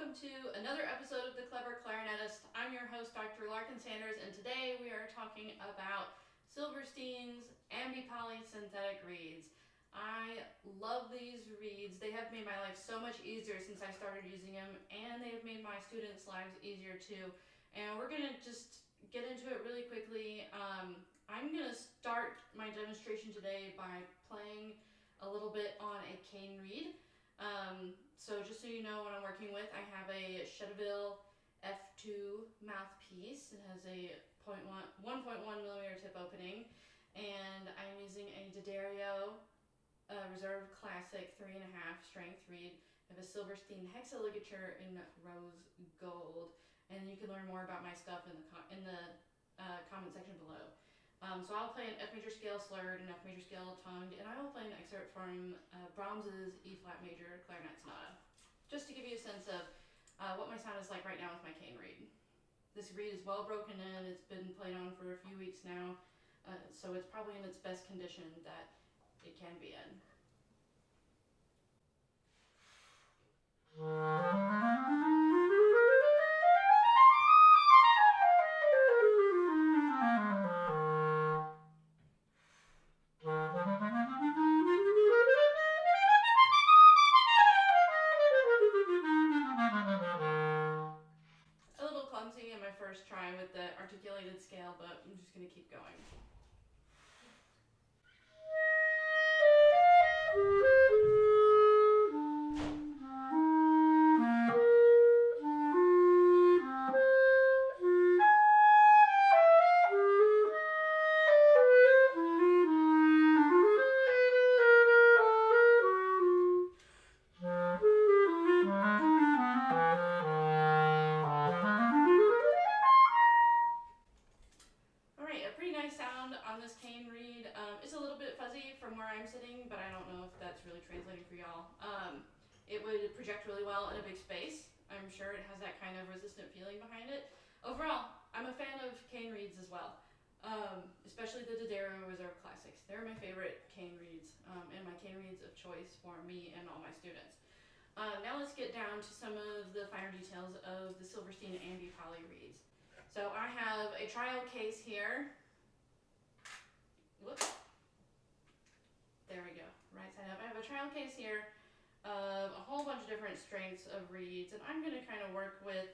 welcome to another episode of The Clever Clarinetist. I'm your host, Dr. Larkin Sanders, and today we are talking about Silverstein's Ambipoly synthetic reeds. I love these reeds. They have made my life so much easier since I started using them, and they have made my students' lives easier too. And we're going to just get into it really quickly. I'm going to start my demonstration today by playing a little bit on a cane reed. So just so you know what I'm working with, I have a Chedeville F2 mouthpiece. It has a 1.1 millimeter tip opening, and I'm using a D'Addario Reserve Classic 3.5 strength reed. I have a Silverstein hexa ligature in rose gold, and you can learn more about my stuff in the comment section below. So I'll play an F major scale slurred and F major scale tongued, and I will play an excerpt from Brahms's E flat major clarinet sonata, just to give you a sense of what my sound is like right now with my cane reed. This reed is well broken in. It's been played on for a few weeks now, so it's probably in its best condition that it can be in. A little clumsy in my first try with the articulated scale, but I'm just going to keep going. On this cane reed. It's a little bit fuzzy from where I'm sitting, but I don't know if that's really translating for y'all. It would project really well in a big space. I'm sure it has that kind of resistant feeling behind it. Overall, I'm a fan of cane reeds as well, especially the D'Addario Reserve Classics. They're my favorite cane reeds, and my cane reeds of choice for me and all my students. Now let's get down to some of the finer details of the Silverstein Ambipoly reeds. So I have a trial case here. Whoops. There we go, right side up. I have a trial case here of a whole bunch of different strengths of reeds, and I'm going to kind of work with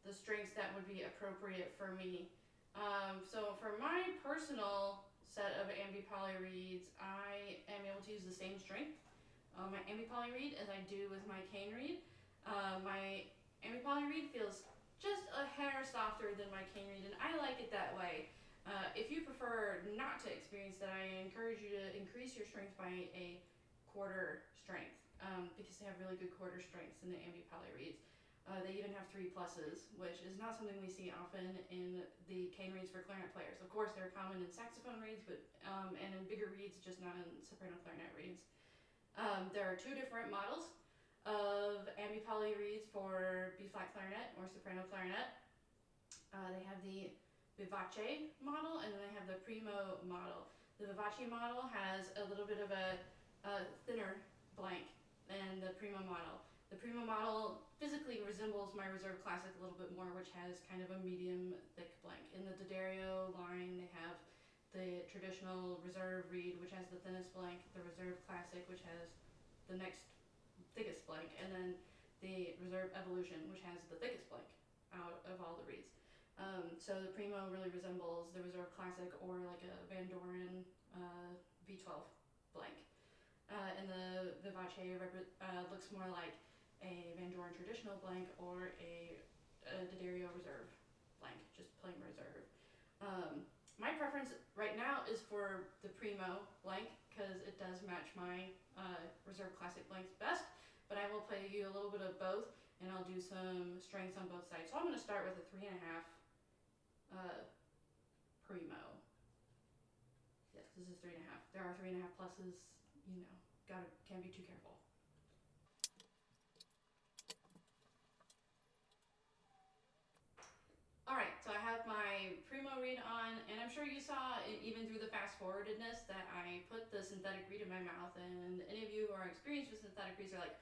the strengths that would be appropriate for me. So for my personal set of Ambipoly reeds, I am able to use the same strength on my Ambipoly reed as I do with my cane reed. My Ambipoly reed feels just a hair softer than my cane reed, and I like it that way. If you prefer not to experience that, I encourage you to increase your strength by a quarter strength, because they have really good quarter strengths in the Ambipoly reeds. They even have 3 pluses, which is not something we see often in the cane reeds for clarinet players. Of course, they're common in saxophone reeds, but and in bigger reeds, just not in soprano clarinet reeds. There are 2 different models of Ambipoly reeds for B-flat clarinet or soprano clarinet. They have the Vivace model, and then they have the Primo model. The Vivace model has a little bit of a thinner blank than the Primo model. The Primo model physically resembles my Reserve Classic a little bit more, which has kind of a medium thick blank. In the D'Addario line, they have the traditional Reserve reed, which has the thinnest blank, the Reserve Classic, which has the next thickest blank, and then the Reserve Evolution, which has the thickest blank out of all the reeds. So the Primo really resembles the Reserve Classic or like a Van Doren V12 blank. And the Vivace looks more like a Van Doren traditional blank or a D'Addario Reserve blank, just plain Reserve. My preference right now is for the Primo blank because it does match my Reserve Classic blanks best, but I will play you a little bit of both, and I'll do some strengths on both sides. So I'm going to start with a 3.5 Primo. Yes, this is 3.5. There are 3.5 pluses, you know, can't be too careful. Alright, so I have my Primo reed on, and I'm sure you saw, even through the fast-forwardedness, that I put the synthetic reed in my mouth, and any of you who are experienced with synthetic reeds are like,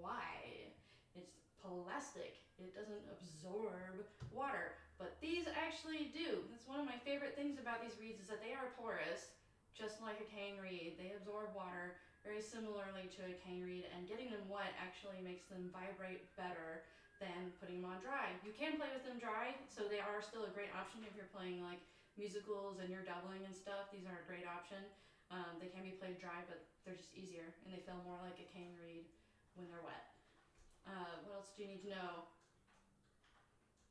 why? It's plastic. plastic. It doesn't absorb water, but these actually do. That's one of my favorite things about these reeds is that they are porous, just like a cane reed. They absorb water very similarly to a cane reed, and getting them wet actually makes them vibrate better than putting them on dry. You can play with them dry, so they are still a great option if you're playing like musicals and you're doubling and stuff. These are a great option. They can be played dry, but they're just easier and they feel more like a cane reed when they're wet. What else do you need to know?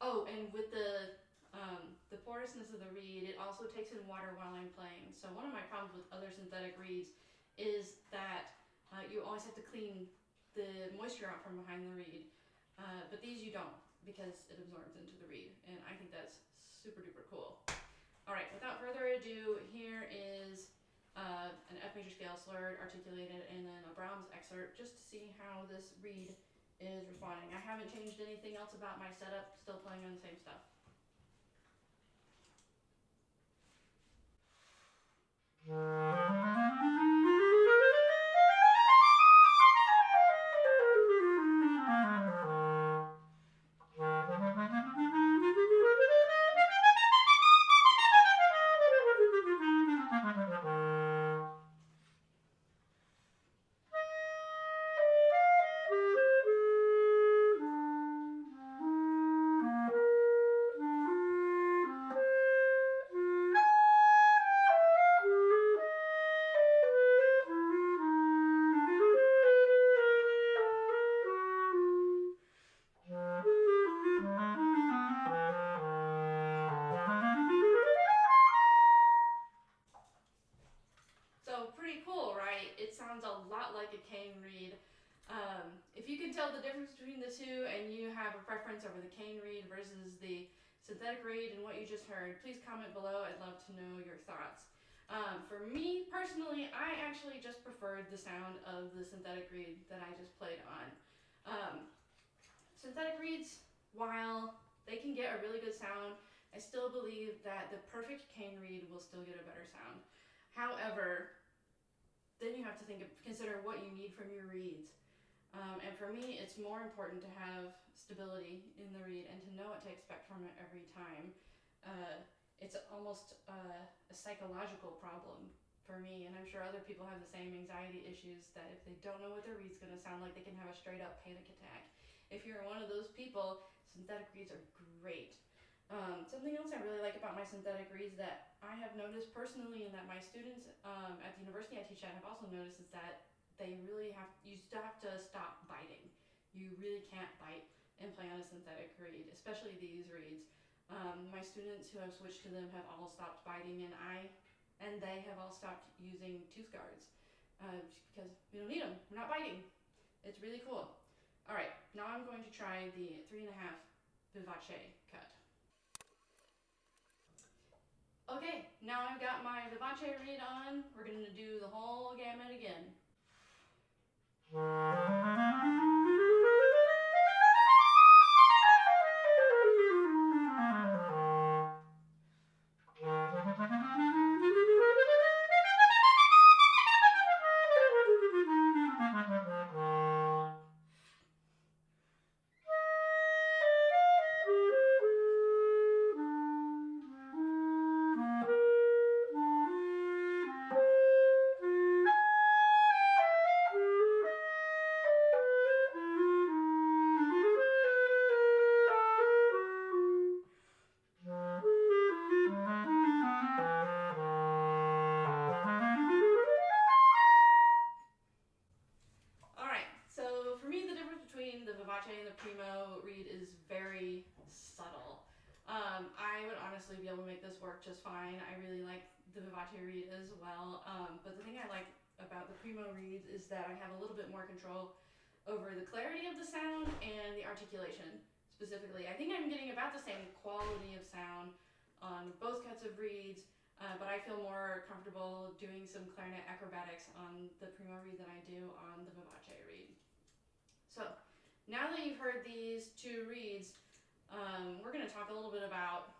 Oh, and with the porousness of the reed, it also takes in water while I'm playing. So one of my problems with other synthetic reeds is that you always have to clean the moisture out from behind the reed. But these you don't, because it absorbs into the reed, and I think that's super duper cool. All right, without further ado, here is an F major scale slurred, articulated, and then a Brahms excerpt, just to see how this reed is responding. I haven't changed anything else about my setup, still playing on the same stuff. So pretty cool, right? It sounds a lot like a cane reed. If you can tell the difference between the two and you have a preference over the cane reed versus the synthetic reed and what you just heard, please comment below. I'd love to know your thoughts. For me personally, I actually just preferred the sound of the synthetic reed that I just played on. Synthetic reeds, while they can get a really good sound, I still believe that the perfect cane reed will still get a better sound. However, then you have to consider what you need from your reeds. And for me, it's more important to have stability in the reed and to know what to expect from it every time. It's almost a psychological problem for me, and I'm sure other people have the same anxiety issues, that if they don't know what their reed's gonna sound like, they can have a straight up panic attack. If you're one of those people, synthetic reeds are great. Something else I really like about my synthetic reeds that I have noticed personally, and that my students at the university I teach at have also noticed, is that you still have to stop biting. You really can't bite and play on a synthetic reed, especially these reeds. My students who have switched to them have all stopped biting, and they have all stopped using tooth guards because we don't need them. We're not biting. It's really cool. All right, now I'm going to try the 3.5 Vivace cut. Okay, now I've got my Vivace reed on. We're going to do the whole gamut again. And the Primo reed is very subtle. I would honestly be able to make this work just fine. I really like the Vivace reed as well. But the thing I like about the Primo reeds is that I have a little bit more control over the clarity of the sound and the articulation specifically. I think I'm getting about the same quality of sound on both cuts of reeds, but I feel more comfortable doing some clarinet acrobatics on the Primo reed than I do on the Vivace reed. So now that you've heard these two reeds, we're going to talk a little bit about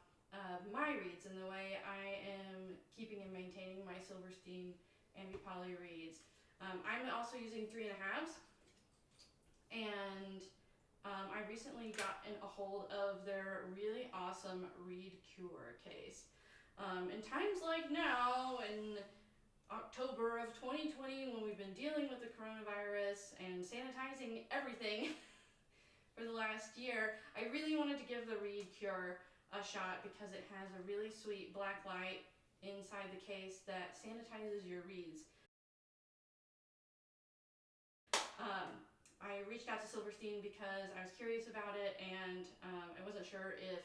my reeds and the way I am keeping and maintaining my Silverstein Ambipoly reeds. I'm also using 3.5s, and I recently gotten a hold of their really awesome ReedCure case. In times like now, in October of 2020, when we've been dealing with the coronavirus and sanitizing everything for the last year, I really wanted to give the ReedCure a shot because it has a really sweet black light inside the case that sanitizes your reeds. I reached out to Silverstein because I was curious about it, and I wasn't sure if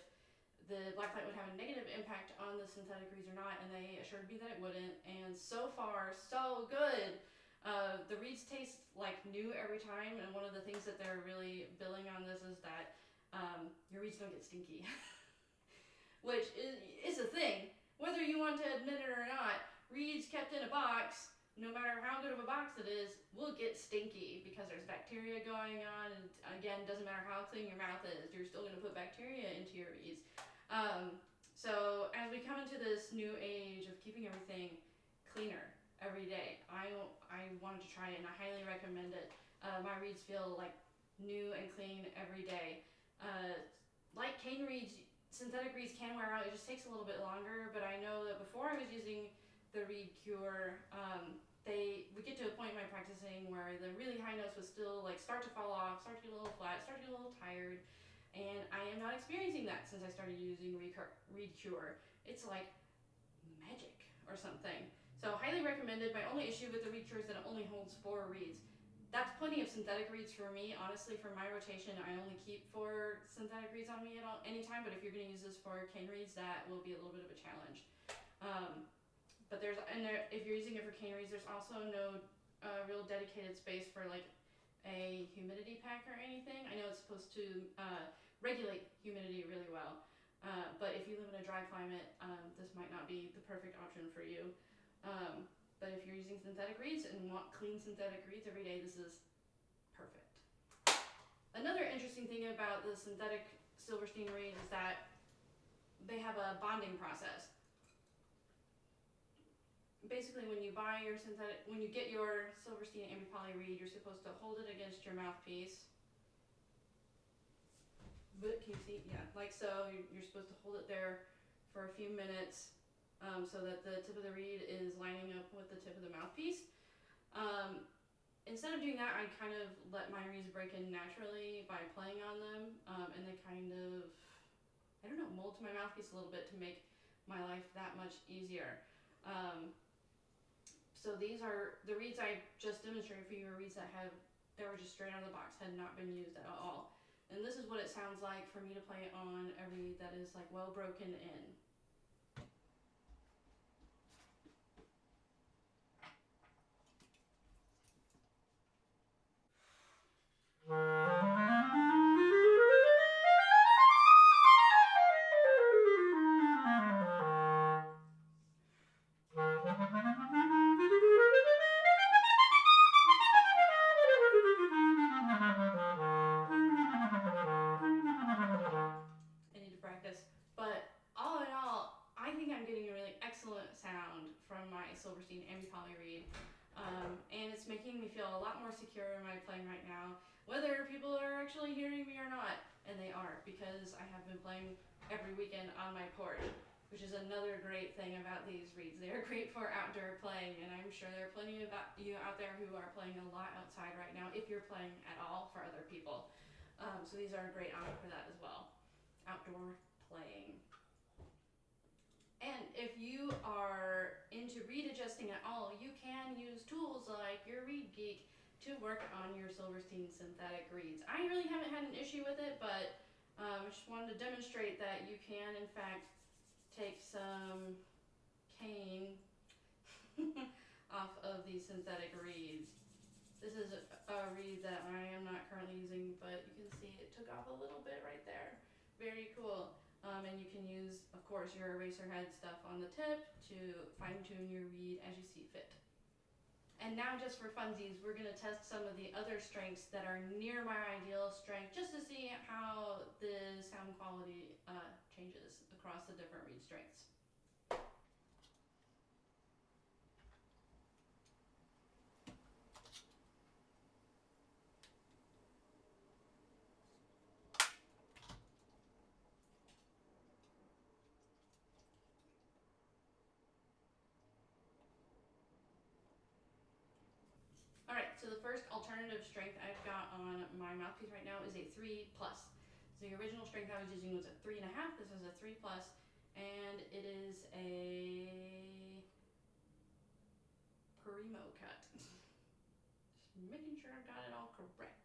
the black light would have a negative impact on the synthetic reeds or not, and they assured me that it wouldn't, and so far, so good. The reeds taste like new every time, and one of the things that they're really billing on this is that your reeds don't get stinky, which is a thing. Whether you want to admit it or not, reeds kept in a box, no matter how good of a box it is, will get stinky because there's bacteria going on, and again, doesn't matter how clean your mouth is, you're still going to put bacteria into your reeds. So as we come into this new age of keeping everything cleaner every day, I wanted to try it, and I highly recommend it. My reeds feel like new and clean every day. Like cane reeds, synthetic reeds can wear out. It just takes a little bit longer, but I know that before I was using the ReedCure, we get to a point in my practicing where the really high notes would still like start to fall off, start to get a little flat, start to get a little tired, and I am not experiencing that since I started using ReedCure. It's like magic or something. So highly recommended. My only issue with the ReedCure is that it only holds 4 reeds. That's plenty of synthetic reeds for me. Honestly, for my rotation, I only keep 4 synthetic reeds on me at any time, but if you're going to use this for cane reeds, that will be a little bit of a challenge. But if you're using it for cane reeds, there's also no real dedicated space for like a humidity pack or anything. I know it's supposed to regulate humidity really well, but if you live in a dry climate, this might not be the perfect option for you. But if you're using synthetic reeds and want clean synthetic reeds every day, this is perfect. Another interesting thing about the synthetic Silverstein reeds is that they have a bonding process. Basically, when you get your Silverstein Ambipoly reed, you're supposed to hold it against your mouthpiece. But can you see? Yeah, like so. You're supposed to hold it there for a few minutes, so that the tip of the reed is lining up with the tip of the mouthpiece. Instead of doing that, I kind of let my reeds break in naturally by playing on them, and they kind of, I don't know, mold to my mouthpiece a little bit to make my life that much easier. So these are the reeds I just demonstrated for you, are reeds that were just straight out of the box, had not been used at all. And this is what it sounds like for me to play on a reed that is like well broken in. Silverstein Ambipoly Reed, and it's making me feel a lot more secure in my playing right now, whether people are actually hearing me or not, and they are, because I have been playing every weekend on my porch, which is another great thing about these reeds. They're great for outdoor playing, and I'm sure there are plenty of you out there who are playing a lot outside right now, if you're playing at all for other people. So these are a great option for that as well, outdoor playing. And if you are into reed adjusting at all, you can use tools like your ReedGeek to work on your Silverstein synthetic reeds. I really haven't had an issue with it, but I just wanted to demonstrate that you can, in fact, take some cane off of these synthetic reeds. This is a reed that I am not currently using, but you can see it took off a little bit right there. Very cool. And you can use, of course, your eraser head stuff on the tip to fine-tune your reed as you see fit. And now, just for funsies, we're going to test some of the other strengths that are near my ideal strength, just to see how the sound quality changes across the different reed strengths. All right, so the first alternative strength I've got on my mouthpiece right now is a 3+. So the original strength I was using was a 3.5. This is a 3+, and it is a Primo cut. Just making sure I've got it all correct.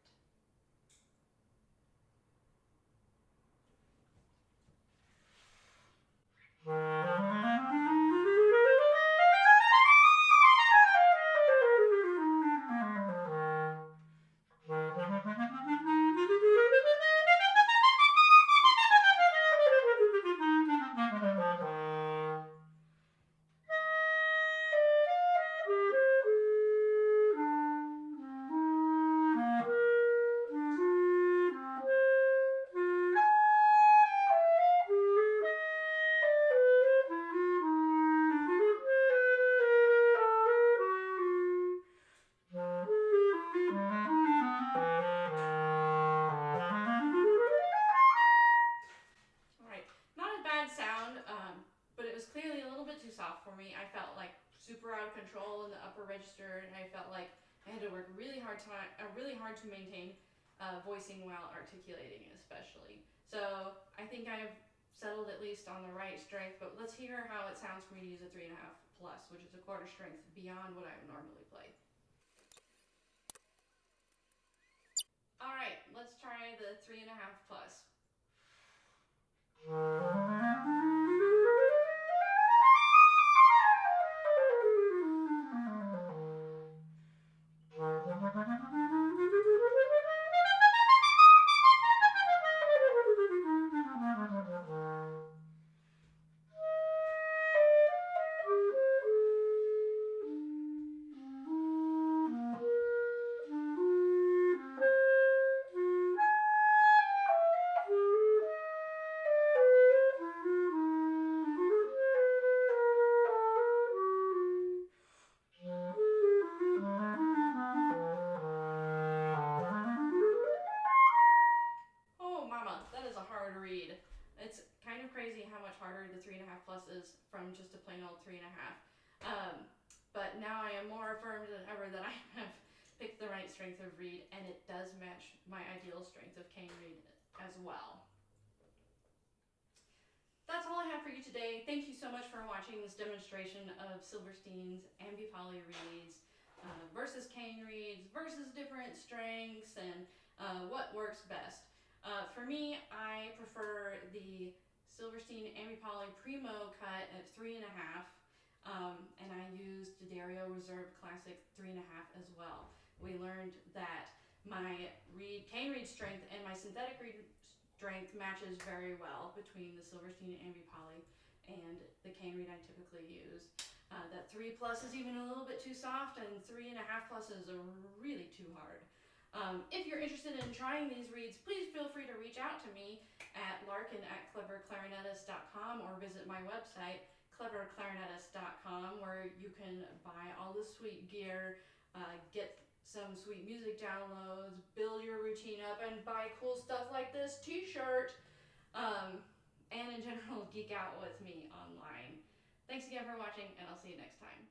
But it was clearly a little bit too soft for me. I felt like super out of control in the upper register, and I felt like I had to work really hard to maintain voicing while articulating, especially. So I think I've settled at least on the right strength, but let's hear how it sounds for me to use a 3.5+, which is a quarter strength beyond what I would normally play. All right, let's try the 3.5+. Reed. It's kind of crazy how much harder the 3.5+ is from just a plain old 3.5. But now I am more affirmed than ever that I have picked the right strength of Reed, and it does match my ideal strength of cane Reed as well. That's all I have for you today. Thank you so much for watching this demonstration of Silverstein's Ambipoly Reeds versus cane Reeds versus different strengths and what works best. For me, I prefer the Silverstein Ambipoly Primo cut at 3.5, and I used the Dario Reserve Classic 3.5 as well. We learned that my cane Reed strength and my synthetic Reed strength matches very well between the Silverstein Ambipoly and the cane Reed I typically use. That 3+ is even a little bit too soft, and 3.5+ is really too hard. If you're interested in trying these reeds, please feel free to reach out to me at larkin@cleverclarinetist.com or visit my website, cleverclarinetist.com, where you can buy all the sweet gear, get some sweet music downloads, build your routine up, and buy cool stuff like this t-shirt, and in general, geek out with me online. Thanks again for watching, and I'll see you next time.